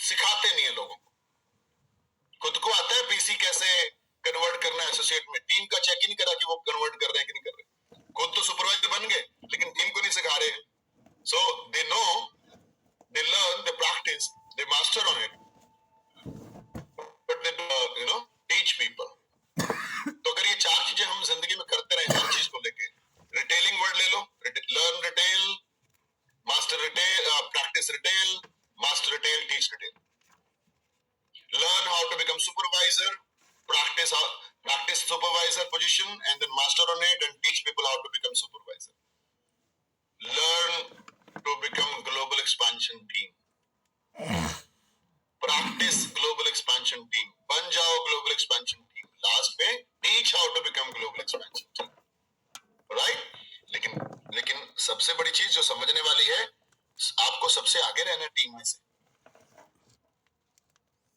सिखाते नहीं है लोगों को। खुद को आता है पीसी कैसे कन्वर्ट करना है एसोसिएट में, टीम का चेक ही नहीं करा कि वो कन्वर्ट कर रहे हैं कि नहीं कर रहे। खुद तो सुपरवाइजर बन गए लेकिन टीम को नहीं सिखा रहे। So they know, they learn, they practice, they master on it, but they teach people. तो अगर ये चार चीजें हम जिंदगी में करते रहे हर चीज को लेके, रिटेलिंग वर्ड ले लो, learn retail, master retail, practice retail, master retail, teach retail, learn how to become supervisor, practice supervisor position and then master on it and teach people how to become supervisor. Learn to become global expansion team, practice global expansion team, बन जाओ global expansion team, last पे teach how to become global expansion team, right? लेकिन सबसे बड़ी चीज जो समझने वाली है, आपको सबसे आगे रहना टीम में से।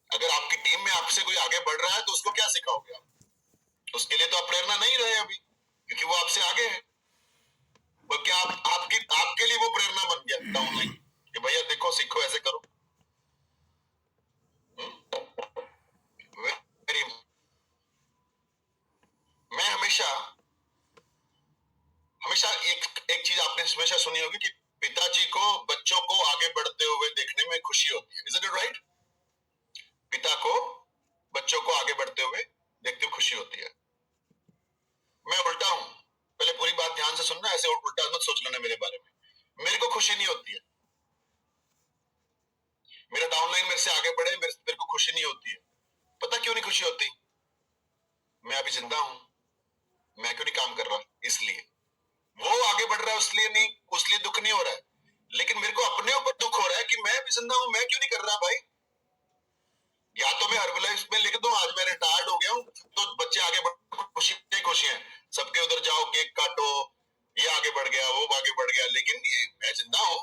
अगर आपकी टीम में आपसे कोई आगे बढ़ रहा है तो उसको क्या सिखाओगे आप? उसके लिए तो आप प्रेरणा नहीं रहे अभी, क्योंकि वो आपसे आगे है। बल्कि आपके लिए वो प्रेरणा बन गया डाउनलाइन कि भैया देखो, सीखो, ऐसे करो। वेरी, मैं हमेशा एक चीज आपने हमेशा सुनी होगी कि पिताजी को बच्चों को आगे बढ़ते हुए देखने में खुशी होती है। Is it right? पिता को बच्चों को आगे बढ़ते हुए देखते हुए खुशी होती है। मैं उल्टा हूं, पहले पूरी बात ध्यान से सुनना, ऐसे उल्टा मत सोच लेना मेरे बारे में। मेरे को खुशी नहीं होती है मेरा डाउनलाइन मेरे से आगे बढ़े, मेरे को खुशी नहीं होती है। पता क्यों नहीं खुशी होती? मैं अभी जिंदा हूं, मैं क्यों नहीं काम कर रहा, इसलिए। वो आगे बढ़ रहा है उसलिए दुख नहीं हो रहा है, लेकिन मेरे को अपने ऊपर दुख हो रहा है कि मैं भी जिंदा हूं, मैं क्यों नहीं कर रहा भाई। या तो मैं हर्बलाइफ में लिख दूं आज मैं रिटायर्ड हो गया हूं, तो बच्चे आगे बढ़, खुशी है, सबके उधर जाओ, केक काटो, ये आगे बढ़ गया, वो आगे बढ़ गया, लेकिन ये मैं जिंदा हूं,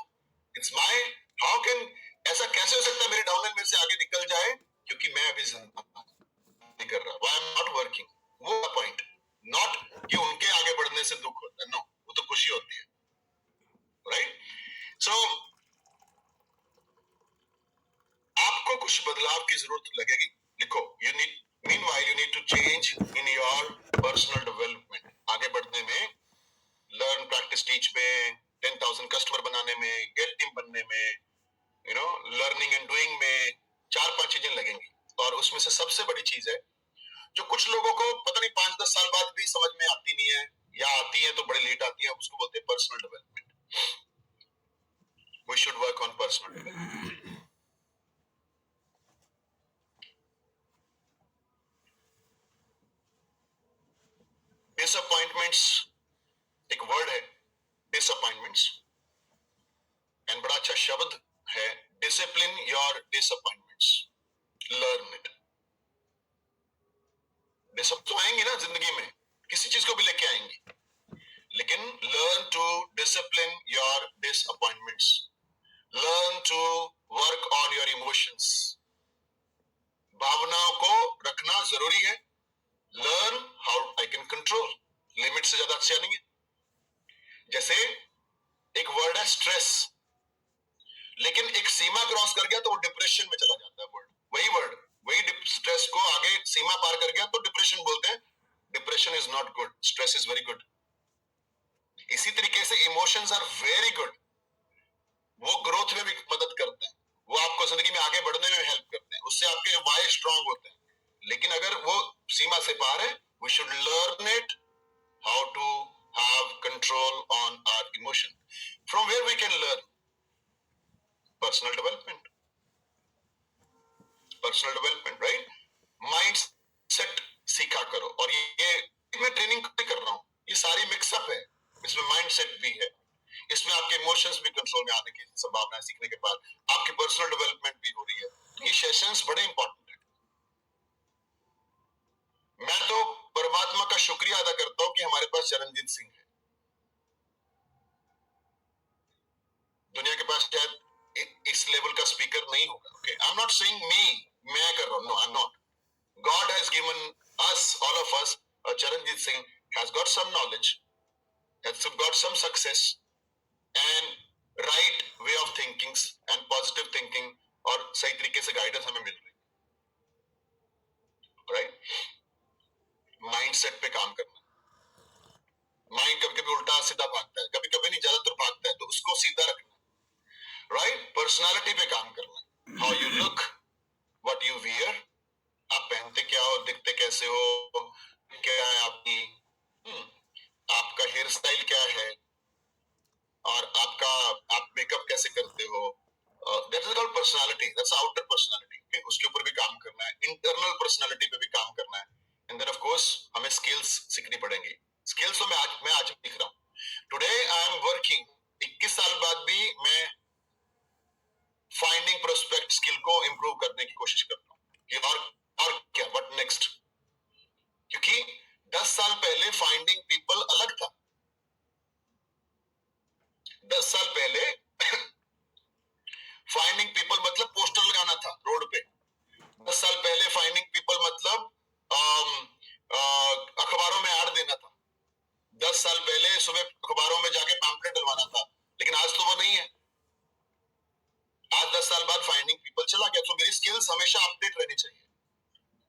इट्स माय, हाउ कैन, ऐसा कैसे हो सकता है मेरे डाउनलाइन में से आगे निकल जाए, क्योंकि मैं अभी जिंदा नहीं कर रहा, why I am not working. वो पॉइंट, नॉट कि उनके आगे बढ़ने से दुख होता है, नो, वो तो खुशी होती है, राइट? सो आपको कुछ बदलाव की जरूरत लगेगी। लिखो, you need, meanwhile you need to change in your personal development. आगे बढ़ने में, लर्न, प्रैक्टिस, टीच में, 10,000 कस्टमर बनाने में, गेट टीम बनने में, लर्निंग एंड डूइंग में 4-5 चीजें लगेंगी। और उसमें से सबसे बड़ी चीज है जो कुछ लोगों को पता नहीं 5-10 साल बाद भी समझ में आती नहीं है, या आती है तो बड़ी लेट आती है, उसको बोलते हैं personal development. We should work on personal development. Disappointments एक वर्ड है, डिसअपॉइंटमेंट्स, एंड बड़ा अच्छा शब्द है, discipline your disappointments, learn it. डिसअप तो आएंगे ना जिंदगी में, किसी चीज को भी लेके आएंगी, लेकिन learn to discipline your disappointments, learn to work on your emotions. भावनाओं को रखना जरूरी है। Learn how I can control, limit से ज्यादा अच्छा नहीं है। जैसे एक वर्ड है स्ट्रेस, लेकिन एक सीमा क्रॉस कर गया तो वो डिप्रेशन में चला जाता है वर्ड, वही स्ट्रेस को आगे सीमा पार कर गया तो डिप्रेशन बोलते हैं। Depression is not good, stress is very good. इसी तरीके से इमोशंस आर वेरी गुड, वो ग्रोथ में भी मदद करते हैं, वो आपको जिंदगी में आगे बढ़ने में हेल्प करते हैं, उससे आपके वाई स्ट्रांग होते हैं। लेकिन अगर वो सीमा से पार है, we should learn it how to have control on our emotion. From where we can learn? Personal development, right? Mindset सीखा करो। और ये मैं ट्रेनिंग कर रहा हूं, ये सारी मिक्सअप है, इसमें माइंड सेट भी है, इसमें आपके इमोशंस भी कंट्रोल में आने की संभावना है। सीखने के बाद आपकी पर्सनल डेवलपमेंट भी हो रही है। ये सेशंस बड़े इंपॉर्टेंट है। मैं तो परमात्मा का शुक्रिया अदा करता हूं कि हमारे पास चरणजीत सिंह है। दुनिया के पास शायद इस लेवल का स्पीकर नहीं होगा। Okay, I am not saying मैं कर रहा हूं, no I am not. God has given us, all of us, Charanjit Singh has got some knowledge, has got some success and right way of thinking and positive thinking और सही तरीके से guidance हमें मिल रही, राइट। माइंडसेट पे काम करना। Mind कभी कभी उल्टा सीधा भागता है, कभी कभी नहीं, ज्यादातर भागता है, तो उसको सीधा रखना, राइट। पर्सनालिटी पे काम करना, how you look, what you wear, आप पहनते क्या हो, दिखते कैसे हो, क्या है आपकी, आपका हेयर स्टाइल क्या है, और आप मेकअप कैसे करते हो, that is called personality, that's outer personality. उसके ऊपर भी काम करना है, इंटरनल पर्सनालिटी पे भी काम करना है, एंड देन ऑफ कोर्स हमें स्किल्स सीखनी पड़ेंगी। स्किल्स तो मैं आज सीख रहा हूँ, टुडे आई एम वर्किंग, 21 साल बाद भी मैं फाइंडिंग प्रोस्पेक्ट स्किल को इंप्रूव करने की कोशिश करता हूँ, और क्या, व्हाट नेक्स्ट, क्योंकि 10 साल पहले फाइंडिंग पीपल अलग था। 10 साल पहले फाइंडिंग पीपल मतलब पोस्टर लगाना था रोड पे। 10 साल पहले फाइंडिंग पीपल मतलब अखबारों में ऐड देना था। 10 साल पहले सुबह अखबारों में जाके पैम्पलेट डलवाना था, लेकिन आज तो वो नहीं है। आज 10 साल बाद फाइंडिंग पीपल चला गया, तो मेरी स्किल्स हमेशा अपडेट रहनी चाहिए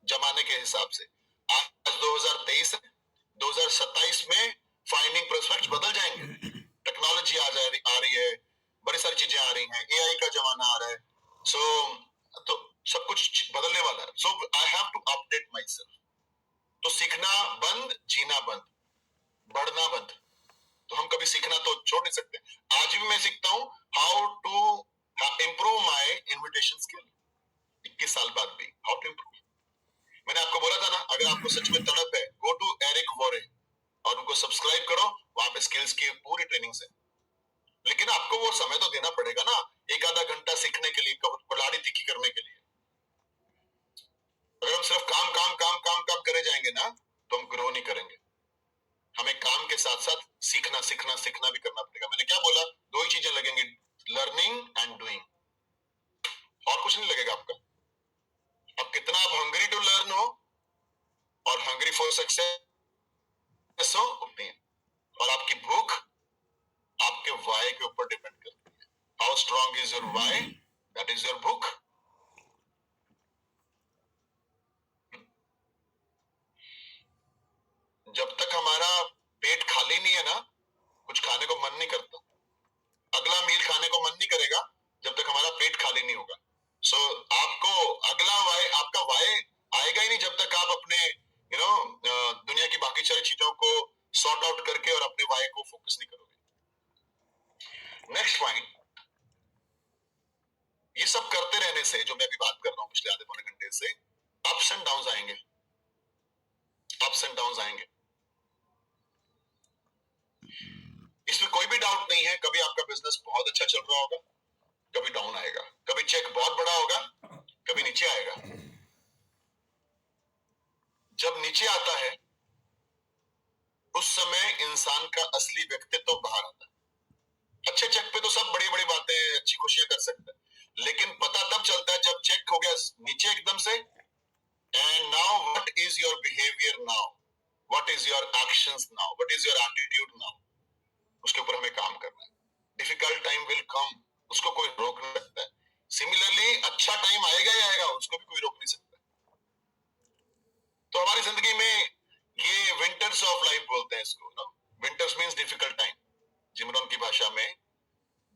जमाने के हिसाब से। आज 2023 है, 2027 में फाइंडिंग प्रोस्पेक्ट्स बदल जाएंगे, टेक्नोलॉजी आ रही है, बड़ी सारी चीजें आ रही हैं, एआई का जमाना आ रहा है, तो सब कुछ बदलने वाला है। So I have to update myself. तो सीखना बंद, जीना बंद, बढ़ना बंद। तो हम कभी सीखना तो छोड़ नहीं सकते। आज भी मैं सीखता हूँ how to improve my invitation skill, 21 साल बाद भी हाउ टू इंप्रूव। मैंने आपको बोला था ना, अगर आपको सच में तड़प है, गो टू एरिक वॉरे और उनको सब्सक्राइब करो, वहां पे स्किल्स की पूरी ट्रेनिंग है। लेकिन आपको वो समय तो देना पड़ेगा ना, एक आधा घंटा सीखने के लिए, बलाड़ी तीखी करने के लिए। अगर हम सिर्फ काम काम काम काम काम करे जाएंगे ना, तो हम ग्रो नहीं करेंगे। हमें काम के साथ साथ सीखना सीखना सीखना भी करना पड़ेगा। मैंने क्या बोला, दो ही चीजें लगेंगी, लर्निंग एंड डूइंग, और कुछ नहीं लगेगा आपका। अब कितना आप हंग्री टू लर्न हो और हंग्री फॉर सक्सेस हो, उतनी है। और आपकी भूख आपके वाई के ऊपर डिपेंड करती है। How strong is your why, that is your भूख। जब तक हमारा पेट खाली नहीं है ना, कुछ खाने को मन नहीं करता। अगला मील खाने को मन नहीं करेगा जब तक हमारा पेट खाली नहीं होगा। सो आपको अगला वाई, आपका वाई आएगा ही नहीं जब तक आप अपने दुनिया की बाकी सारी चीजों को सॉर्ट आउट करके और अपने वाई को फोकस नहीं करोगे। नेक्स्ट पॉइंट, ये सब करते रहने से, जो मैं अभी बात कर रहा हूं पिछले आधे पौने घंटे से, अप्स एंड डाउन्स आएंगे, अप्स एंड डाउन्स आएंगे। इसमें कोई भी डाउट नहीं है, कभी आपका बिजनेस बहुत अच्छा चल रहा होगा, कभी डाउन आएगा, कभी चेक बहुत बड़ा होगा, कभी नीचे आएगा। जब नीचे आता है उस समय इंसान का असली व्यक्तित्व बाहर आता है। अच्छे चेक पे तो सब बड़ी बड़ी बातें, अच्छी खुशियां कर सकते हैं, लेकिन पता तब चलता है जब चेक हो गया नीचे एकदम से। And now what is your behaviour now, what is your actions now, what is your attitude now, उसके ऊपर हमें काम करना है। डिफिकल्ट टाइम विल कम, उसको कोई रोक नहीं सकता है। सिमिलरली अच्छा टाइम आएगा ही आएगा, उसको भी कोई रोक नहीं सकता। तो हमारी जिंदगी में ये विंटर्स ऑफ लाइफ बोलते हैं इसको, ना, विंटर्स मींस डिफिकल्ट टाइम। जिमरन की भाषा में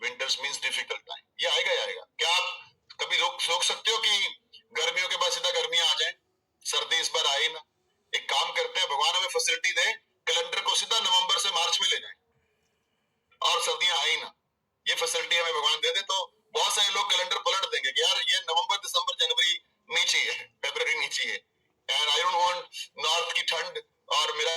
विंटर्स मींस डिफिकल्ट टाइम, ये आएगा ही आएगा। क्या आप कभी सोच सकते हो कि गर्मियों के बाद सीधा गर्मियां आ जाए? सर्दी इस बार आई ना। एक काम करते हैं, भगवान हमें फैसिलिटी दे, कैलेंडर को सीधा नवंबर से मार्च में ले जाए और सर्दियां आई ना। ये फैसिलिटी हमें भगवान दे दे, तो बहुत सारे लोग कैलेंडर पलट देंगे कि यार ये नवंबर दिसंबर जनवरी नहीं चाहिए, फरवरी नहीं चाहिए, and I don't want north की ठंड और मेरा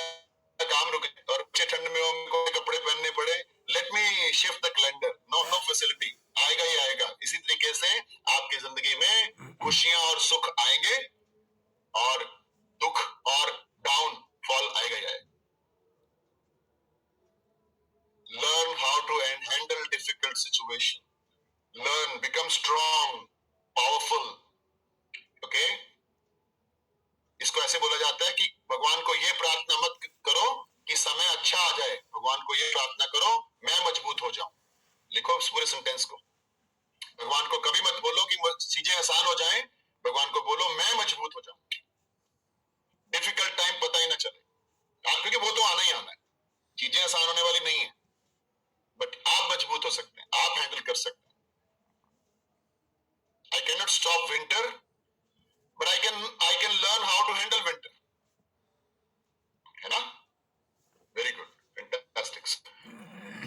काम रुके और अच्छे ठंड में हमको कपड़े पहनने पड़े। Let me shift the calendar. No no facility, आएगा ही आएगा। इसी तरीके से आपकी जिंदगी में खुशियां और सुख आएंगे और दुख और डाउन फॉल आएगा ही आएगा। Learn how to handle difficult situation. Learn, become strong, powerful. Okay? इसको ऐसे बोला जाता है कि भगवान को ये प्रार्थना मत करो कि समय अच्छा आ जाए, भगवान को ये प्रार्थना करो मैं मजबूत हो जाऊं। लिखो इस पूरे सेंटेंस को। भगवान को कभी मत बोलो कि चीजें भगवान को बोलो मैं मजबूत हो जाऊं, डिफिकल्ट टाइम पता ही ना चले, क्योंकि वो तो आना ही आना है, चीजें आसान होने वाली नहीं है, बट आप मजबूत हो सकते हैं, आप हैंडल कर सकते हैं। I can not stop winter, but I can learn how to handle winter, है ना? Very good, fantastic.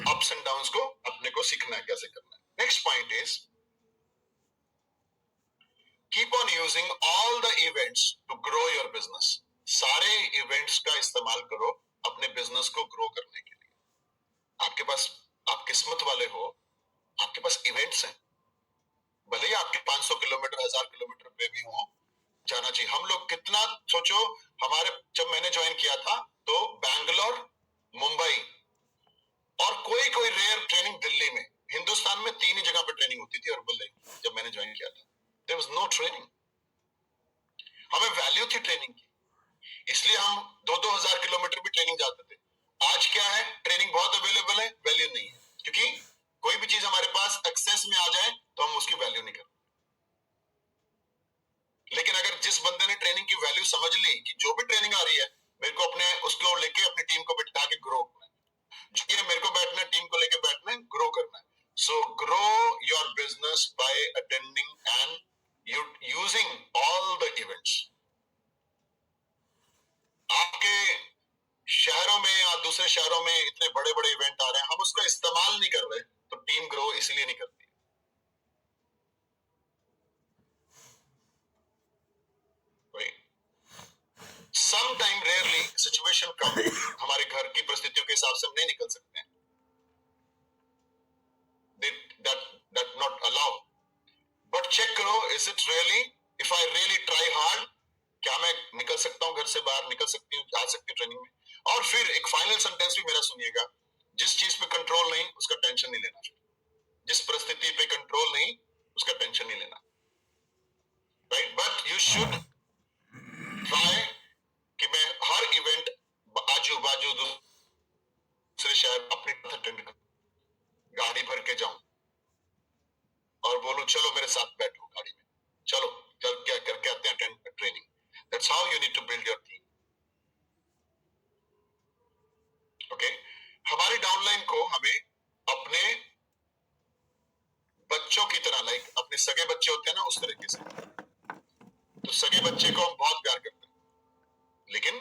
Ups and downs को अपने को सीखना है कैसे करना है। Next point is keep on using all the events to grow your business. सारे इवेंट्स का इस्तेमाल करो अपने बिजनेस को ग्रो करने के लिए। आपके पास, आप किस्मत वाले हो, आपके पास इवेंट्स हैं, भले ही आपके 500 किलोमीटर 1000 किलोमीटर पे भी हो, जाना चाहिए। हम लोग कितना, सोचो हमारे, जब मैंने ज्वाइन किया था तो बैंगलोर, मुंबई और कोई कोई रेयर ट्रेनिंग दिल्ली में, हिंदुस्तान में 3 ही जगह पे ट्रेनिंग होती थी। और बोले जब मैंने ज्वाइन किया था देयर वाज नो ट्रेनिंग, हमें वैल्यू थी ट्रेनिंग की, इसलिए हम 2-2 हजार किलोमीटर भी ट्रेनिंग जाते थे। आज क्या है, ट्रेनिंग बहुत अवेलेबल है, वैल्यू नहीं है, क्योंकि कोई भी चीज हमारे पास एक्सेस में आ जाए तो हम उसकी वैल्यू नहीं करते। लेकिन अगर जिस बंदे ने ट्रेनिंग की वैल्यू समझ ली कि जो भी ट्रेनिंग आ रही है मेरे को अपने उसको लेके अपनी टीम को बिठा के ग्रो करना है, मेरे को बैठना है, टीम को लेके बैठना है, ग्रो करना है। So grow your business by attending and using all the events. आपके शहरों में या दूसरे शहरों में इतने बड़े बड़े इवेंट आ रहे हैं, हम उसका इस्तेमाल नहीं कर रहे, तो टीम ग्रो इसलिए नहीं करती। सम टाइम रेयरली सिचुएशन कम, हमारे घर की परिस्थितियों के हिसाब से हम नहीं निकल सकते हैं, that not allow, but check करो, is it really, if I really try hard, क्या मैं निकल सकता हूँ घर से बाहर, निकल सकती हूँ, जा सकती हूँ ट्रेनिंग में। और फिर एक फाइनल सेंटेंस भी मेरा सुनिएगा, जिस चीज पे कंट्रोल नहीं उसका टेंशन नहीं लेना, जिस परिस्थिति पे कंट्रोल नहीं उसका टेंशन नहीं लेना, right? But you should try कि मैं हर इवेंट आजू बाजू दूसरे शहर अपनी अटेंड करूं, गाड़ी भर के जाऊं और बोलूं चलो मेरे साथ बैठो गाड़ी में, चलो चल क्या करके आते हैं training. That's how you need to build your team. Okay, हमारी डाउनलाइन को हमें अपने बच्चों की तरह, लाइक अपने सगे बच्चे होते हैं ना, उस तरीके से। तो सगे बच्चे को हम बहुत प्यार करते हैं, लेकिन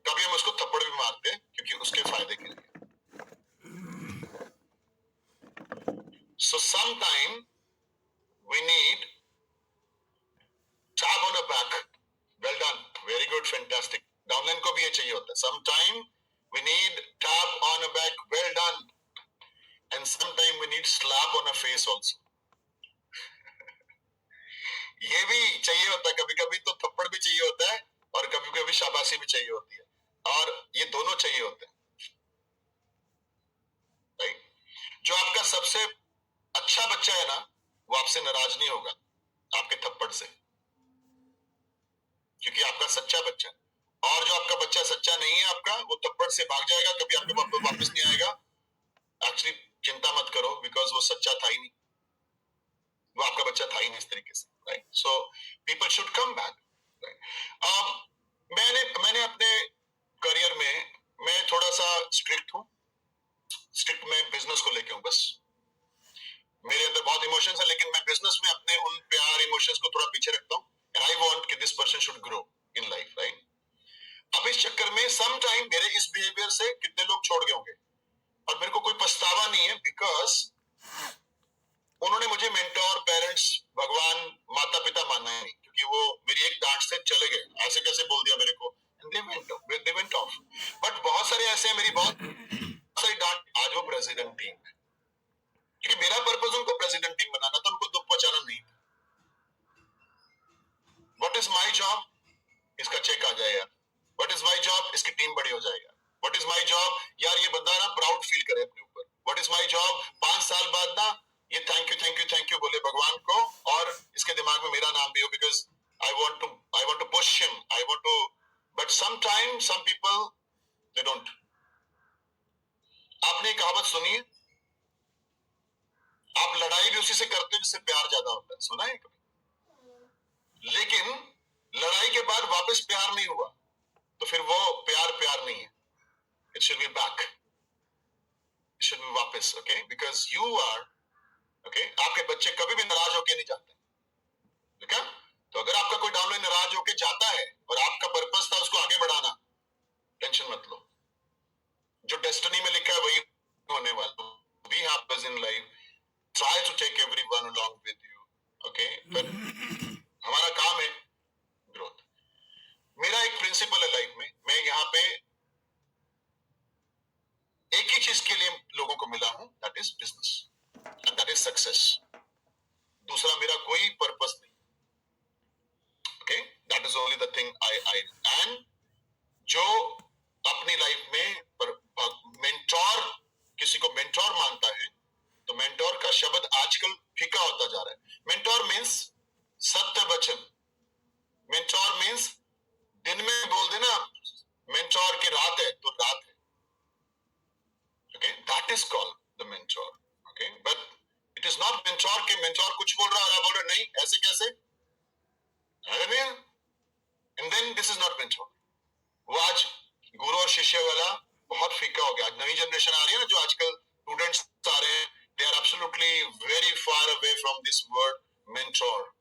कभी हम उसको थप्पड़ भी मारते हैं क्योंकि उसके फायदे के लिए। So sometime we need tap on the back, well done, very good, fantastic। Downline को भी ये चाहिए होता है, sometime we need tap on the back, well done, and sometime we need slap on the face also। ये भी चाहिए होता है, कभी कभी तो थप्पड़ भी चाहिए होता है और कभी कभी शाबाशी भी चाहिए होती है, और ये दोनों चाहिए होते हैं, राइट? जो आपका सबसे अच्छा बच्चा है ना, वो आपसे नाराज नहीं होगा आपके थप्पड़ से, क्योंकि आपका सच्चा बच्चा है। और जो आपका बच्चा सच्चा नहीं है आपका, वो थप्पड़ से भाग जाएगा, कभी आपके पास वापस नहीं आएगा। एक्चुअली चिंता मत करो, बिकॉज वो सच्चा था ही नहीं, वो आपका बच्चा था ही नहीं इस तरीके से, right? So people should come back, right? मैंने अपने करियर में मैं थोड़ा सा स्ट्रिक्ट हूँ, स्ट्रिक्ट में बिजनेस को लेके हूँ, बस मेरे अंदर बहुत इमोशंस है, लेकिन मैं बिजनेस में अपने उन प्यार इमोशंस को थोड़ा पीछे रखता हूँ, एंड आई वांट कि this person should grow in life, right? अब इस चक्कर में सम टाइम मेरे इस बिहेवियर से कितने लोग छोड़ गए होंगे, और मेरे को कोई पछतावा नहीं है, बिकॉज उन्होंने मुझे मेंटोर, पेरेंट्स, भगवान, माता पिता माना है नहीं, क्योंकि वो मेरी एक डांट से चले गए, ऐसे कैसे बोल दिया मेरे को, they went off। बट बहुत सारे ऐसे हैं, मेरी बहुत सारी डांट, आज वो प्रेसिडेंट टीम है, क्योंकि मेरा पर्पस उनको प्रेसिडेंट टीम बनाना था, उनको दुख पहुंचाना नहीं था। व्हाट इज माई जॉब, इसका चेक आ जाए यार, व्हाट इज माई जॉब, इसकी टीम बड़ी हो जाएगा, व्हाट इज माई जॉब, यार ये बंदा ना प्राउड फील करे अपने ऊपर, व्हाट इज माई जॉब, 5 साल बाद ना ये थैंक यू बोले भगवान को, और इसके दिमाग में मेरा नाम भी हो, because I want to push him, I want to, but some time some people they don't. आपने कहावत सुनी है, आप लड़ाई भी उसी से करते हो जिससे प्यार ज्यादा होता है, सुना है कभी? this, okay, because you are, okay, आपके बच्चे कभी भी नाराज होके नहीं जाते, ठीक है? तो अगर आपका कोई डाउनलाइन नाराज होके जाता है और आपका पर्पस था उसको आगे बढ़ाना, टेंशन मत लो, जो डेस्टिनी में लिखा है वही होने वाला। We have in life, try to take everyone along with you, okay, but हमारा काम है ग्रोथ। मेरा एक प्रिंसिपल है लाइफ में, मैं यहाँ पे एक ही चीज के लिए लोगों को मिला हूं, that is business and that is success. दूसरा मेरा कोई पर्पस नहीं, okay, that is only the thing I and जो अपनी लाइफ में मेंटोर, किसी को मेंटोर मानता है, तो मेंटोर का शब्द आजकल फीका होता जा रहा है। मेंटोर मीन्स सत्य वचन, मेंटोर मीन्स दिन में बोल देना मेंटोर की रात है तो रात है, okay, that is called the mentor, okay, but it is not mentor के मेंटोर कुछ बोल रहा है और आप बोल रहे नहीं ऐसे कैसे, अरे नहीं, and then this is not mentor. वो आज गुरु और शिष्य वाला बहुत फीका हो गया। आज नई जनरेशन आ रही है ना, जो आजकल स्टूडेंट्स आ रहे हैं, they are absolutely very far away from this word mentor.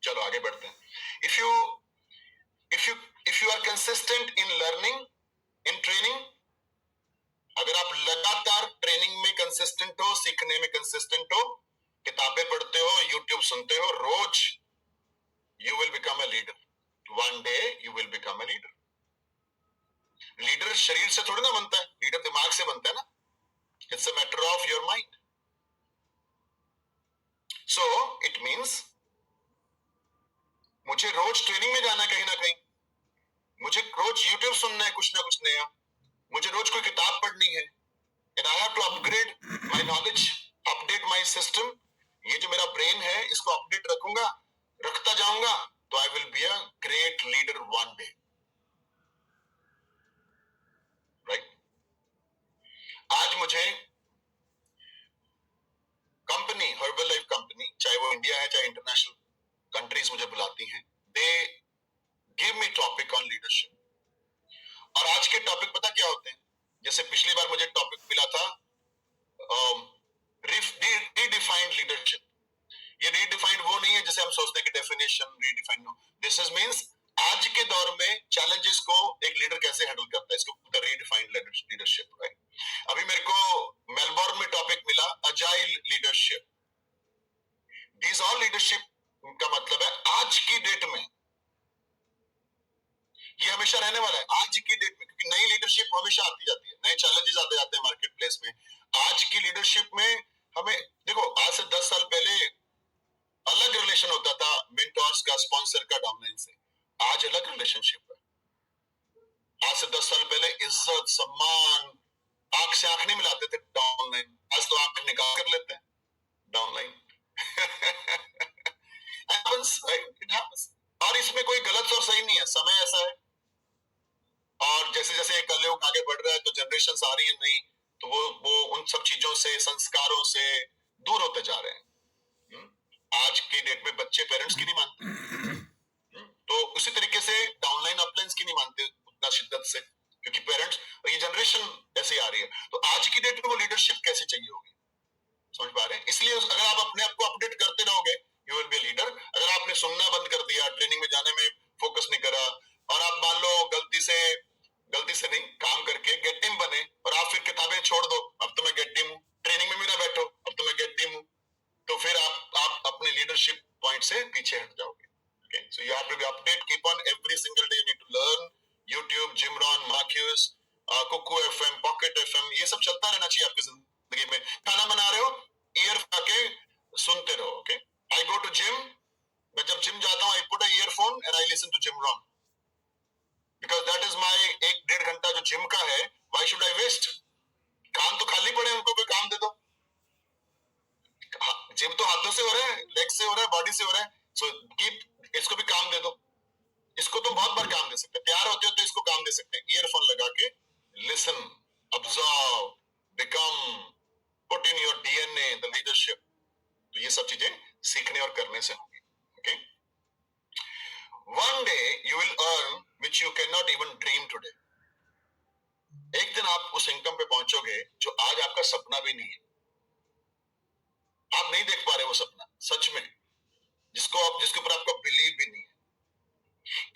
चलो आगे बढ़ते हैं। If you are consistent in learning, in training, अगर आप लगातार ट्रेनिंग में कंसिस्टेंट हो, सीखने में कंसिस्टेंट हो, किताबें पढ़ते हो, यूट्यूब सुनते हो रोज, you will become a leader. One day you will become a leader. Leader शरीर से थोड़ी ना बनता है, लीडर दिमाग से बनता है ना। It's a matter of your mind. So it means मुझे रोज ट्रेनिंग में जाना कहीं ना कहीं, मुझे रोज यूट्यूब सुनना है कुछ ना कुछ नया, मुझे रोज कोई किताब पढ़नी है, and I have to upgrade my knowledge, update my system. ये जो मेरा ब्रेन है इसको अपडेट रखूंगा, रखता जाऊंगा, तो I will be a great leader one day. Right? आज मुझे कंपनी, हर्बल लाइफ कंपनी, चाहे वो इंडिया है चाहे इंटरनेशनल कंट्रीज मुझे बुलाती हैं, they give me topic on leadership. और आज के टॉपिक पता क्या होते हैं? जैसे पिछली बार मुझे टॉपिक मिला था रीडिफाइंड लीडरशिप। ये रीडिफाइंड वो नहीं है जैसे हम सोचते हैं कि definition redefined, no, this is means आज के दौर में चैलेंजेस को एक लीडर कैसे हैंडल करता है, इसको रीडिफाइंड लीडरशिप, राइट? अभी मेरे को मेलबोर्न में टॉपिक मिला agile leadership. These all leadership का मतलब है आज की डेट में, ये हमेशा रहने वाला है आज की डेट में, क्योंकि नई लीडरशिप हमेशा आती जाती है, नए चैलेंजेस आते जाते हैं मार्केट प्लेस में। आज की लीडरशिप में हमें देखो, आज से 10 साल पहले अलग रिलेशन होता था मेंटोर्स का, स्पॉन्सर का डाउनलाइन से, आज अलग रिलेशनशिप है। आज से 10 साल पहले इज्जत सम्मान आंख से आंख नहीं मिलाते थे डाउनलाइन, आज तो आंख निकाल कर लेते हैं डाउनलाइन। और इसमें कोई गलत और सही नहीं है, समय ऐसा है। और जैसे जैसे कलयुग आगे बढ़ रहा है तो जनरेशन आ रही है नई, तो वो उन सब चीजों से, संस्कारों से दूर होते जा रहे हैं। आज की डेट में बच्चे पेरेंट्स की नहीं मानते, तो उसी तरीके से डाउनलाइन अपलाइंस की नहीं मानते उतना शिद्दत से, क्योंकि पेरेंट्स, ये जनरेशन ऐसी आ रही है। तो आज की डेट में वो लीडरशिप कैसे चाहिए होगी, समझ पा रहे हैं? इसलिए अगर आप अपने आप को अपडेट करते रहोगे, यू विल बी लीडर। अगर आपने सुनना बंद कर दिया, ट्रेनिंग में जाने में फोकस नहीं करा, और आप मान लो गलती से नहीं काम करके गेट टीम बने, और आप फिर किताबें छोड़ दो, अब तो मैं गेट टीम हूँ, ट्रेनिंग में भी ना बैठो, अब तो मैं गेट टीम हूँ, तो फिर आप अपने लीडरशिप पॉइंट से पीछे हट जाओगे। Okay, so you have to be update, keep on every single day you need to learn. YouTube, Jimron, Marcus, Kuku FM, Pocket FM, ये सब चलता रहना चाहिए आपकी जिंदगी में। खाना बना रहे हो, ईयर के सुनते रहो। Okay, I go to gym, मैं जब जिम जाता हूँ, I put a earphone and I listen to Jimron, because that is my 1-1.5 घंटा जो जिम का है, why should I waste? कान तो खाली पड़े, उनको कोई काम दे दो। जिम तो हाथों से हो रहा है, लेग से हो रहा है, बॉडी से हो रहा है, सो कीप, इसको भी काम दे दो। इसको तो बहुत बार काम दे सकते हैं, तैयार होते हो तो इसको काम दे सकते हैं, ईयरफोन लगा के listen, observe, become, put in your DNA the leadership. तो ये सब चीजें सीखने और करने से होंगी। Okay, one day you will earn which you can not even dream today. एक दिन आप उस इनकम पे पहुंचोगे जो आज आपका सपना भी नहीं है। आप नहीं देख पा रहे वो सपना सच में, जिसके ऊपर आपका बिलीव भी नहीं है।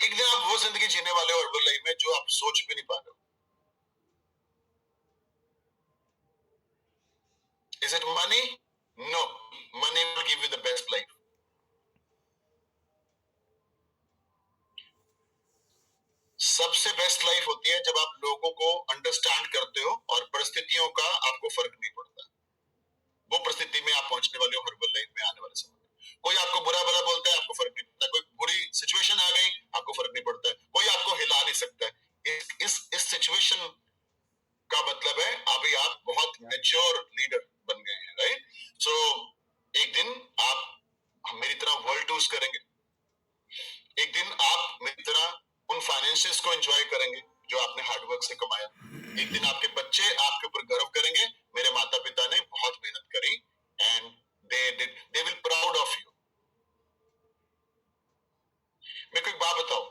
एक दिन आप वो जिंदगी जीने वाले हो अर्बन लाइफ में जो आप सोच भी नहीं पा रहे हो। Is it money? No. Money will give you the best life. सबसे बेस्ट लाइफ होती है जब आप लोगों को अंडरस्टैंड करते हो और परिस्थितियों का आपको फर्क नहीं पड़ता। वो परिस्थिति में आप पहुंचने वाले हो हर्बल लाइफ में आने वाले समय। कोई आपको बुरा भला बोलता है, आपको फर्क नहीं पड़ता। कोई बुरी सिचुएशन आ गई, आपको फर्क नहीं पड़ता है। कोई आपको हिला नहीं सकता है। इस सिचुएशन का मतलब है अभी आप बहुत मैच्योर लीडर बन गए हैं, राइट? सो एक दिन आप मेरी तरह वर्ल्ड टूर्स करेंगे। एक दिन आप मेरी तरह उन फाइनेंसेस को एंजॉय करेंगे जो आपने हार्डवर्क से कमाया। एक दिन आपके बच्चे आपके ऊपर गर्व करेंगे, मेरे माता पिता ने बहुत मेहनत करी, and they will proud of you. मेरे को एक बात बताओ,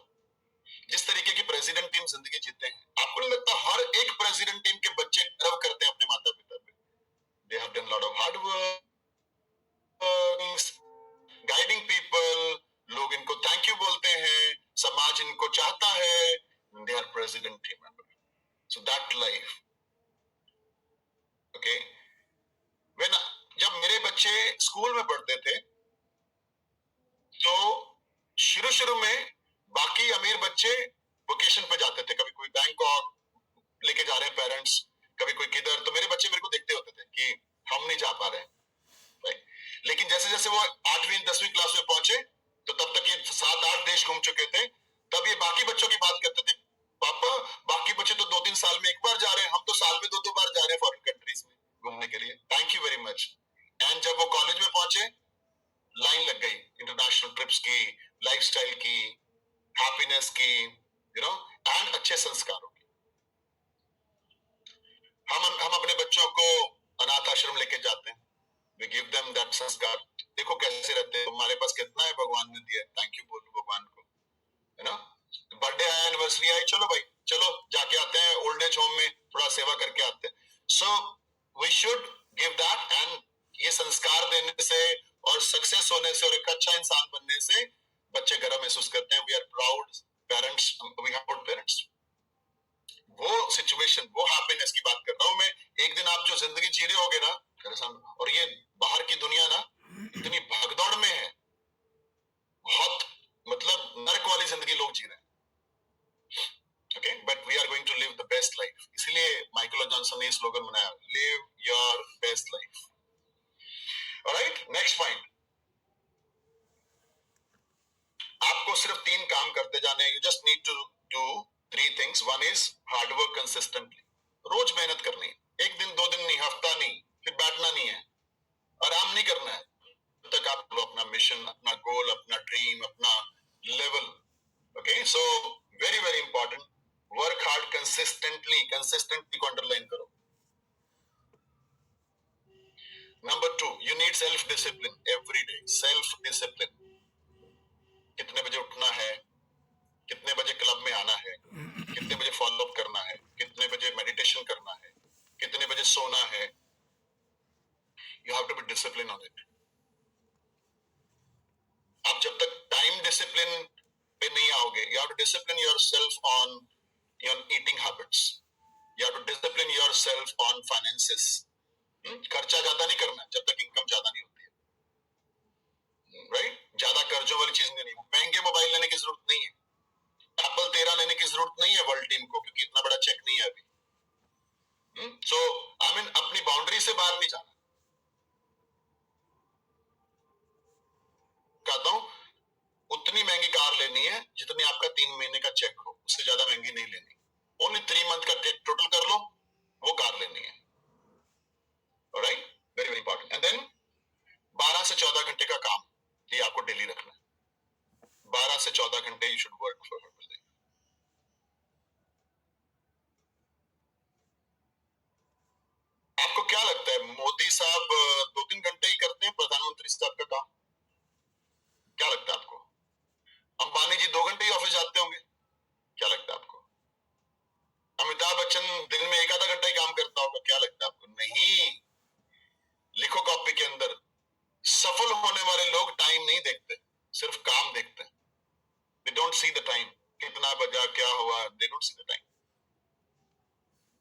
जिस तरीके की प्रेसिडेंट टीम जिंदगी जीते हैं, आपको नहीं लगता हर एक प्रेसिडेंट टीम के बच्चे गर्व करते हैं अपने माता पिता पे? They have done lot of hard work, guiding people, लोग इनको थैंक यू बोलते हैं, समाज इनको चाहता है, they are president team member. So that life, okay. When जब मेरे बच्चे स्कूल में पढ़ते थे तो शुरू शुरू में बाकी अमीर बच्चे वेकेशन पे जाते थे, कभी कोई बैंकॉक लेके जा रहे हैं पेरेंट्स, कभी कोई किधर, तो मेरे बच्चे मेरे को देखते होते थे कि हम नहीं जा पा रहे हैं, राइट? लेकिन जैसे जैसे वो 8वीं 10वीं क्लास में पहुंचे तो तब तक ये 7-8 देश घूम चुके थे। तब ये बाकी बच्चों की बात करते थे, पापा बाकी बच्चे तो 2-3 साल में एक बार जा रहे हैं, हम तो साल में 2-2 बार जा रहे हैं फॉरेन कंट्रीज में घूमने के लिए। Thank you very much. And जब वो कॉलेज में पहुंचे, लाइन लग गई इंटरनेशनल ट्रिप्स की, लाइफस्टाइल की, हैप्पीनेस की, एंड अच्छे संस्कारों की। हम अपने बच्चों को अनाथ आश्रम लेके जाते हैं, we give them that संस्कार। देखो कैसे रहते हैं, तुम्हारे पास कितना है भगवान ने दिया, थैंक यू बोलो भगवान को, है ना? बर्थडे आया, एनिवर्सरी आई, चलो भाई चलो जाके आते हैं ओल्ड एज होम में, थोड़ा सेवा करके आते हैं। So we should give that, and ये संस्कार देने से और सक्सेस होने से और एक अच्छा इंसान बनने से बच्चे गर्व महसूस करते हैं। We are proud parents, we have good parents. वो सिचुएशन, वो हैप्पीनेस की बात कर रहा हूं मैं। एक दिन आप जो जिंदगी जी रहे होगे ना, और ये बाहर की दुनिया ना इतनी भागदौड़ में है, बहुत मतलब नरक वाली जिंदगी लोग जी रहे हैं, okay, but we are going to live the best life. इसलिए माइकल जॉनसन ने स्लोगन बनाया, live your best life. Alright, next point, आपको सिर्फ 3 काम करते जाने हैं। You just need to do 3 things. One is hard work consistently, रोज मेहनत करनी है, 1 दिन 2 दिन नहीं, हफ्ता नहीं, फिर बैठना नहीं है, आराम नहीं करना है तब तक आप लो अपना मिशन, अपना गोल, अपना ड्रीम, अपना level. Okay, so very very important, work hard consistently. Consistently को अंडरलाइन करो। Number 2, you need self discipline every day. Self discipline, कितने बजे उठना है, कितने बजे क्लब में आना है, कितने बजे फॉलो अप करना है, कितने बजे मेडिटेशन करना है, कितने बजे सोना है। You have to be discipline on it. आप जब तक टाइम डिसिप्लिन पे नहीं आओगे, you have to discipline yourself on your eating habits, you have to discipline yourself on finances. खर्चा ज्यादा नहीं करना जब तक इनकम ज्यादा नहीं होती है, राइट? ज्यादा कर्जों वाली चीज नहीं, महंगे मोबाइल लेने की जरूरत नहीं है, एप्पल 13 लेने की जरूरत नहीं है वर्ल्ड टीम को, क्योंकि इतना बड़ा चेक नहीं है अभी। सो आई मीन अपनी बाउंड्री से बाहर नहीं जाना। कहता हूं उतनी महंगी कार लेनी है जितनी आपका 3 महीने का चेक हो, उससे ज्यादा महंगी नहीं लेनी। ओनली 3 मंथ का टोटल कर लो, वो कार लेनी है। Alright, very very important. And then 12 से 14 घंटे का काम, ये आपको डेली रखना है। 12 से 14 घंटे you should work for herbal life. आपको क्या लगता है मोदी साहब 2-3 घंटे ही करते हैं प्रधानमंत्री साहब का काम? क्या लगता है आपको? अंबानी जी 2 घंटे ही ऑफिस जाते होंगे, क्या लगता है आपको? अमिताभ बच्चन दिन में सिर्फ काम देखते हैं, they don't see the time, कितना बजा, क्या हुआ, they don't see the time.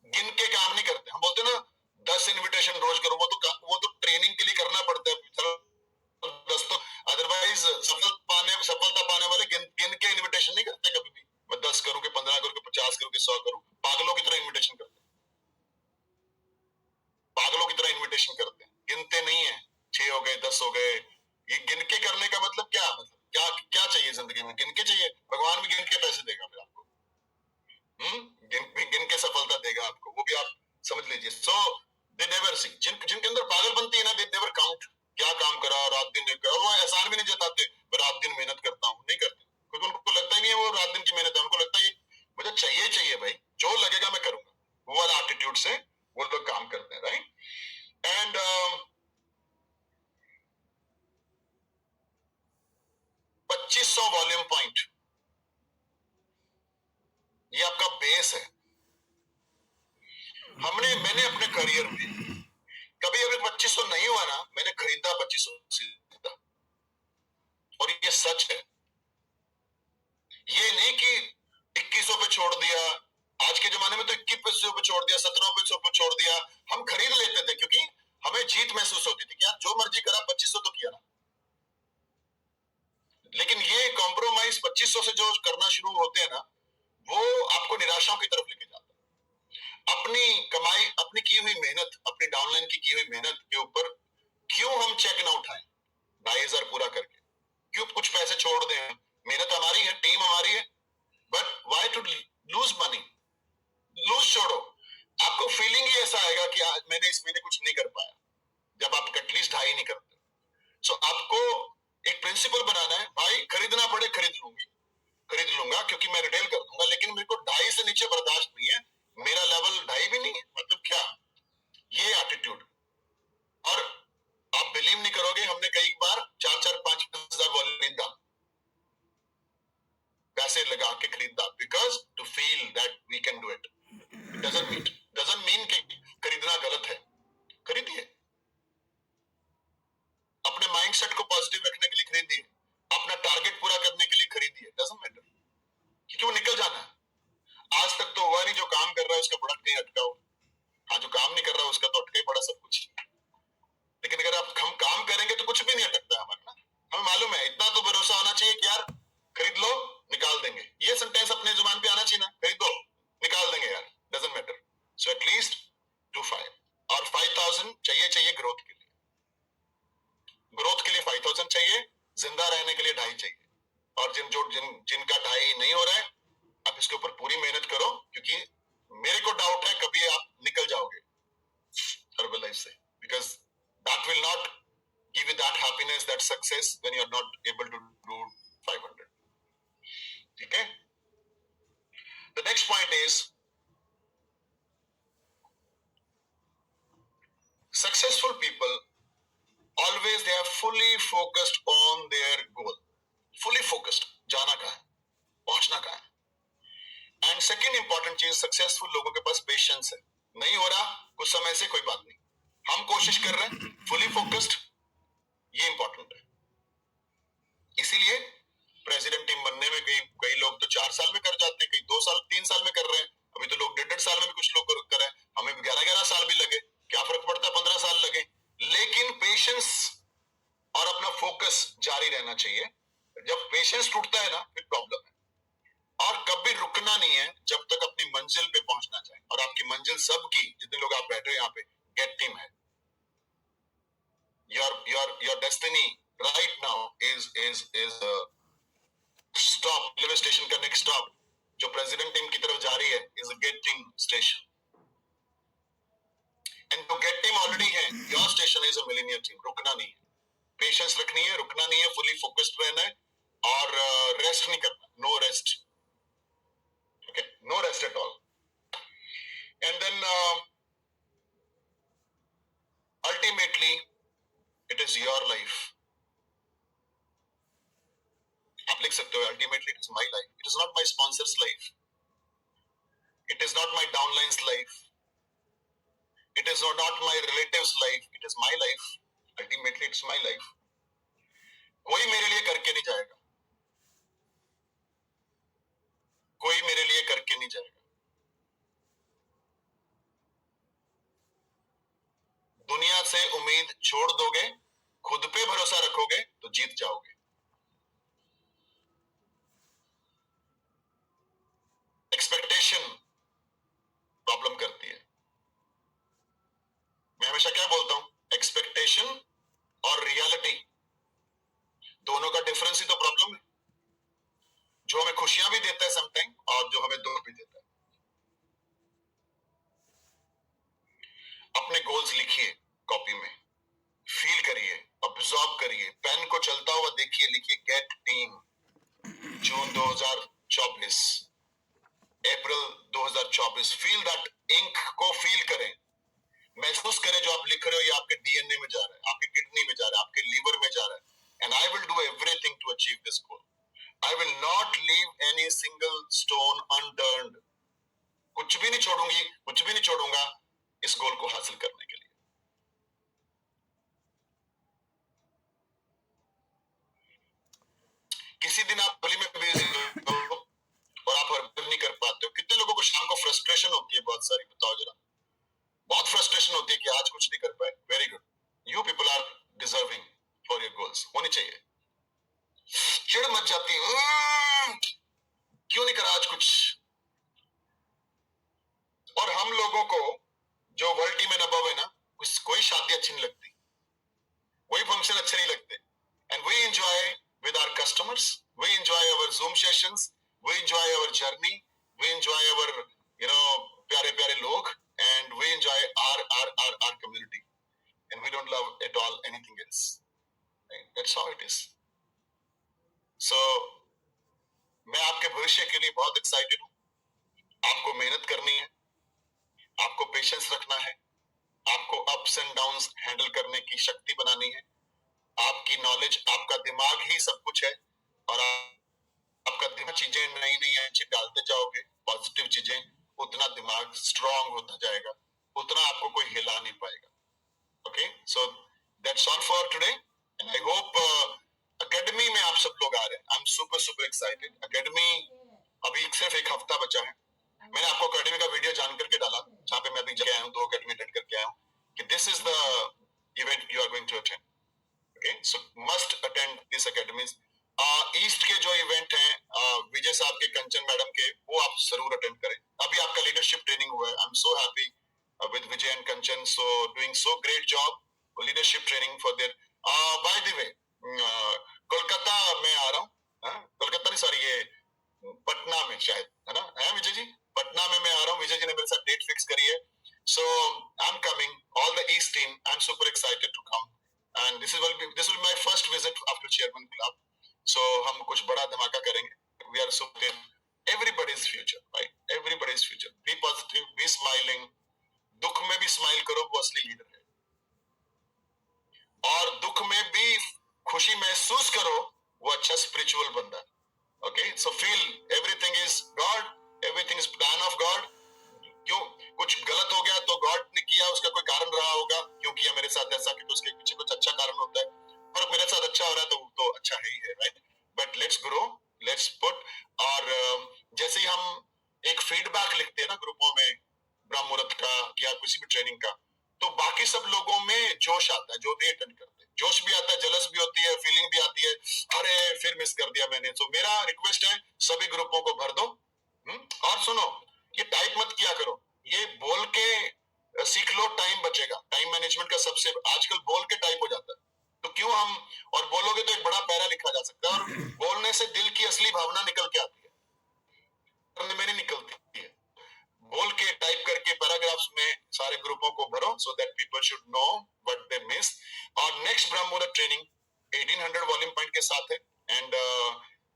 गिन के काम नहीं करते. हम बोलते ना 10 इनविटेशन रोज करो, वो तो ट्रेनिंग के लिए करना पड़ता है. चलो 10 तो, अदरवाइज सफलता पाने वाले गिन के इनविटेशन नहीं करते कभी भी. मैं 10 करूं कि 15 करूं कि 50 करूं कि 100 करूं, पागलों की तरह इनविटेशन करते हैं. पागलों की तरह इनविटेशन करते हैं, गिनते नहीं है. 6 हो गए, 10 हो गए. ये गिन के करने का मतलब क्या, क्या क्या चाहिए जिंदगी में? गिन के चाहिए. भगवान भी गिन के पैसे देगा फिर आपको. गिन के सफलता देगा आपको, वो भी आप समझ लीजिए. सो दे नेवर सी, जिनके अंदर पागल बनती है ना, दे नेवर काउंट क्या काम करा, रात दिन करा. वो एहसान भी नहीं जताते, मैं रात दिन मेहनत करता हूँ, नहीं करते, क्योंकि उनको लगता ही नहीं है वो रात दिन की मेहनत है. उनको लगता है मुझे चाहिए भाई, जो लगेगा मैं करूंगा. वो वाला एटीट्यूड से वो लोग काम करते हैं. राइट. एंड 2500 वॉल्यूम पॉइंट, ये आपका बेस है. मैंने अपने करियर में कभी अभी 2500 नहीं हुआ ना, मैंने खरीदा 2500 सीधा. और ये सच है. ये नहीं कि 2100 पे छोड़ दिया. आज के जमाने में तो 2100 पे छोड़ दिया, 1700 पे छोड़ दिया. हम खरीद लेते थे क्योंकि हमें जीत महसूस होती थी कि यार जो मर्जी करा, 2500 तो किया ना. लेकिन ये कॉम्प्रोमाइज 2500 से जो करना शुरू होते हैं ना, वो आपको निराशाओं की तरफ लेके जाता है. अपनी कमाई, अपनी की हुई मेहनत, अपनी डाउनलाइन की हुई मेहनत के ऊपर क्यों हम चेक ना उठाएं 2500 पूरा करके? क्यों कुछ पैसे छोड़ दें? मेहनत हमारी है, टीम हमारी है, but why to lose money? Lose छोड़ो. आपको फीलिंग ही ऐसा आएगा कि आज मैंने इस महीने कुछ नहीं कर पाया, जब आप एटलीस्ट 2.5 नहीं करते. सो आपको एक प्रिंसिपल बनाना है, भाई खरीदना पड़े खरीद लूंगा क्योंकि मैं रिटेल कर दूंगा, लेकिन मेरे को 2.5 से नीचे बर्दाश्त नहीं है. मेरा लेवल 2.5 भी नहीं है. मतलब क्या, ये एटीट्यूड. और आप बिलीव नहीं करोगे, हमने कई बार 4-5 वॉल्यूम खरीदा, पैसे लगा के खरीदा, because to feel that we can do it. Doesn't mean कि खरीदना गलत है. खरीदिए, अपने माइंडसेट को पॉजिटिव रखने के लिए खरीदिए, अपना टारगेट पूरा करने के लिए खरीदिए. डजंट मैटर, क्योंकि वो निकल जाना है. आज तक तो हुआ नहीं जो काम कर रहा है उसका प्रोडक्ट नहीं अटका हो. हाँ, जो काम नहीं कर रहा उसका तो अटका ही पड़ा सब कुछ. लेकिन अगर हम काम करेंगे तो कुछ भी नहीं अटकता हमारा ना. हमें मालूम है, इतना तो भरोसा होना चाहिए कि यार खरीद लो, निकाल देंगे. ये सेंटेंस अपने जुबान पे आना चाहिए ना, खरीद दो, निकाल देंगे यार. Doesn't matter. So at least do 5. और 5000 चाहिए ग्रोथ के लिए. ग्रोथ के लिए 5000 चाहिए, जिंदा रहने के लिए 2.5 चाहिए. और जिनका 2.5 नहीं हो रहा है, आप इसके ऊपर पूरी मेहनत करो, क्योंकि मेरे को डाउट है कभी आप निकल जाओगे हर्बल लाइफ से, because that will not give you that happiness, that success when you are not able to do 500. Okay? The next point is successful people always they are fully focused on their goal. Fully focused. जाना कहाँ है, पहुंचना कहाँ है. And second important चीज, successful लोगों के पास patience है. नहीं हो रहा कुछ समय से, कोई बात नहीं, हम कोशिश कर रहे हैं. फुली फोकस्ड, ये इंपॉर्टेंट है. इसीलिए प्रेसिडेंट टीम बनने में कई लोग तो 4 साल में कर जाते हैं, कई 2 साल 3 साल में कर रहे हैं. अभी तो लोग 1.5 साल में भी कुछ लोग कर रहे हैं. हमें 11 साल भी लगे, क्या फर्क पड़ता है, 15 साल लगे. लेकिन पेशेंस और अपना फोकस जारी रहना चाहिए. जब पेशेंस टूटता है ना, फिर प्रॉब्लम है. और कभी रुकना नहीं है जब तक अपनी मंजिल पे पहुंचना चाहे. और आपकी मंजिल सबकी, जितने लोग आप बैठे हो यहाँ पे, गेट टीम है. your destiny right now is stop, railway station का नेक्स्ट स्टॉप जो प्रेसिडेंट टीम की तरफ जा रही है is a get team station. And जो गेट टीम ऑलरेडी है, your station is a millionaire team. रुकना नहीं है, पेशेंस रखनी है, रुकना नहीं है, फुली फोकस्ड रहना है और रेस्ट नहीं करना. No rest. Okay, no rest at all. And then ultimately it is your life. आप लिख सकते हो, ultimately it is my life. It is not my sponsors life. It is not my downlines life. It is not my relatives life. It is my life. Ultimately it's my life. कोई मेरे लिए करके नहीं जाएगा. छोड़ दोगे, खुद पे भरोसा रखोगे तो जीत जाओगे। एक्सपेक्टेशन प्रॉब्लम करती है। मैं हमेशा क्या बोलता हूं, एक्सपेक्टेशन और रियलिटी दोनों का डिफरेंस ही तो प्रॉब्लम है। जो हमें खुशियां भी देता है समटाइम और जो हमें दुख भी देता है। अपने गोल्स लिखिए कॉपी में, फील करिए, ऑब्जर्व करिए, पेन को चलता हुआ देखिए, लिखिए get team June 2024, April 2024। Feel that ink को फील करें, महसूस करें जो आप लिख रहे हो ये आपके डीएनए में जा रहा है, आपके किडनी में जा रहा है, आपके लीवर में जा रहा है। And I will do everything to achieve this goal. I will not leave any single stone unturned. कुछ भी नहीं छोड़ूंगी, कुछ भी नहीं छोड़ूंगा इस गोल को हासिल करने के लिए। किसी दिन आप गली में बिजी हो और आप हर नहीं कर पाते हो। कितने लोगों को शाम को फ्रस्ट्रेशन होती है, बहुत सारी, बताओ जरा। बहुत फ्रस्ट्रेशन होती है कि आज कुछ नहीं कर पाए। Very good, you people are deserving for your goals, होनी चाहिए। चिढ़ मच जाती है, क्यों नहीं करा आज कुछ। और हम लोगों को जो वर्ल्ड टीम में अबव है ना, कोई शादी अच्छी नहीं लगती, कोई फंक्शन अच्छे नहीं लगते। And we enjoy with our customers, we enjoy our Zoom sessions, we enjoy our journey, we enjoy our प्यारे प्यारे लोग, and we enjoy our community, and we don't love at all anything else. That's how it is. So मैं आपके भविष्य के लिए बहुत excited हूं। आपको मेहनत करनी है, आपको पेशेंस रखना है, आपको अप्स एंड डाउन्स हैंडल करने की शक्ति बनानी है। आपकी नॉलेज, आपका दिमाग ही सब कुछ है, और आपका दिमाग चीजें नई नई अच्छी डालते जाओगे, पॉजिटिव चीजें, उतना दिमाग स्ट्रांग होता जाएगा, उतना आपको कोई हिला नहीं पाएगा। Okay, so that's all for today, and I hope academy में आप सब लोग आ रहे हैं। आई am super super excited. Academy अभी सिर्फ एक हफ्ता बचा है। मैंने आपको एकेडमी का वीडियो जान करके डाला, जहां पे मैं अभी जगह आया हूं, 2 एकेडमी अटेंड करके आया हूं, कि this is the event you are going to attend. Okay, so must attend this academies. East के जो इवेंट हैं विजय साहब के, कंचन मैडम के, वो आप जरूर अटेंड करें। अभी आपका लीडरशिप ट्रेनिंग हुआ है। I am so happy with Vijay and Kanchan, so doing so great job leadership training for their. By the way, Kolkata में आ रहा हूँ, कोलकाता नहीं सॉरी, ये पटना में शायद है ना, है विजय जी? पटना में मैं आ रहा हूँ, विजय जी ने मेरे साथ डेट फिक्स करी है। So I am coming, all the east team, I am super excited to come, and this will my first visit after chairman club. So हम कुछ बड़ा धमाका करेंगे। We are so everybody's future, right? Everybody's future. Be positive, be smiling, दुख में भी smile करो, वो असली लीडर है। और दुख में भी खुशी महसूस करो, वो अच्छा स्पिरिचुअल बंदा है। Okay, so feel everything is God, everything is plan of God. क्यों कुछ गलत हो गया तो गॉड ने किया, उसका कोई कारण रहा होगा, क्यों किया मेरे साथ ऐसा, कि तो उसके पीछे कुछ अच्छा कारण होता है। और मेरे साथ अच्छा हो रहा है तो अच्छा है ही है, right? But let's grow, let's put. और जैसे ही हम एक फीडबैक लिखते हैं ना ग्रुपों में, ब्रह्म मुहूर्त का या किसी भी ट्रेनिंग का, तो बाकी सब लोगों में जोश आता है, जो भी अटेंड करते हैं। जोश भी आता है, जलस भी होती है, फीलिंग भी आती है, अरे फिर मिस कर दिया मैंने। तो मेरा रिक्वेस्ट है, सभी ग्रुपों को भर दो। और सुनो, ये टाइप मत किया करो, ये बोल के सीख लो, टाइम बचेगा। टाइम मैनेजमेंट का सबसे आजकल बोल के टाइप हो जाता है, तो क्यों हम, और बोलोगे तो एक बड़ा पैरा लिखा जा सकता है, और बोलने से दिल की असली भावना निकल के आती है, में नहीं निकलती है। बोल के टाइप करके पैराग्राफ्स में सारे ग्रुपों को भरो, so that people should know what they miss. और नेक्स्ट ब्रह्म मुहूर्त ट्रेनिंग 1800 वॉल्यूम पॉइंट के साथ है, एंड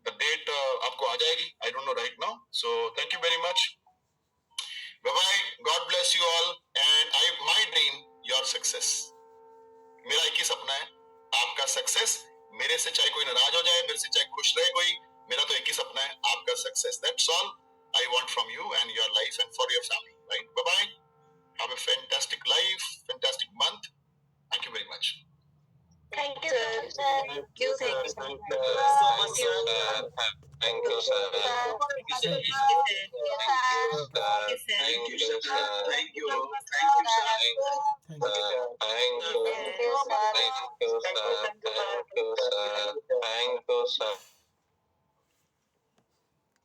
द डेट आपको आ जाएगी, I don't know right now. So thank you very much, bye bye, God bless you all, and I my dream your success. मेरा एक ही सपना है, आपका सक्सेस। मेरे से चाहे कोई नाराज हो जाए, मेरे से चाहे खुश रहे कोई, मेरा तो एक ही सपना है, आपका success. That's all I want from you and your life and for your family, right? Bye bye. Have a fantastic life, fantastic month. Thank you very much. Thank you, sir. Thank you, sir. Thank you so much, sir. Thank you, sir. Thank you, sir. Thank you, sir. Thank you, sir. Thank you, sir. Thank you, sir. Thank you, sir.